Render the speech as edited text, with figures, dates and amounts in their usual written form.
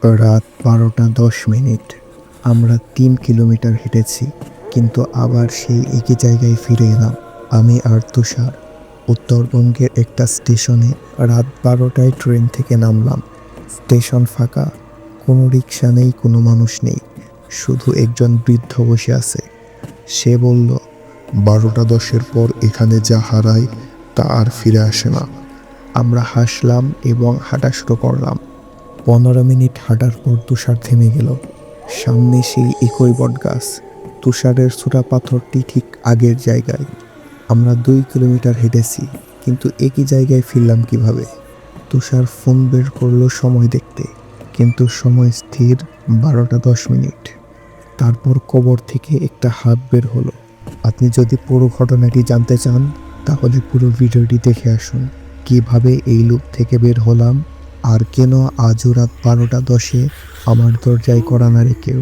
রাত 12:10। আমরা 3 কিলোমিটার হেঁটেছি, কিন্তু আবার সেই একই জায়গায় ফিরে এলাম। আমি আর তুষার উত্তরবঙ্গের একটা স্টেশনে রাত 12টায় ট্রেন থেকে নামলাম। স্টেশন ফাঁকা, কোনো রিক্সা নেই, কোনো মানুষ নেই, শুধু একজন বৃদ্ধ বসে আছে। সে বলল, 12টা 10-এর পর এখানে যা হারায় তা আর ফিরে আসে না। আমরা হাসলাম এবং হাঁটা শুরু করলাম। 15 মিনিট হাঁটার পর তুষার থেমে গেল। সামনে সেই একই বটগাছ, তুষারের ছোড়া পাথরটি ঠিক আগের জায়গায়। আমরা 2 কিলোমিটার হেঁটেছি, কিন্তু একই জায়গায় ফিরলাম কিভাবে? তুষার ফোন বের করলো সময় দেখতে, কিন্তু সময় স্থির 12টা 10 মিনিট। তারপর কবর থেকে একটা হাত বের হলো। আপনি যদি পুরো ঘটনাটি জানতে চান, তাহলে পুরো ভিডিওটি দেখে আসুন। কিভাবে এই লুপ থেকে বের হলাম, আর কেন আজও রাত 12টা 10-এ আমার দরজায় কড়া নাড়ে কেউ।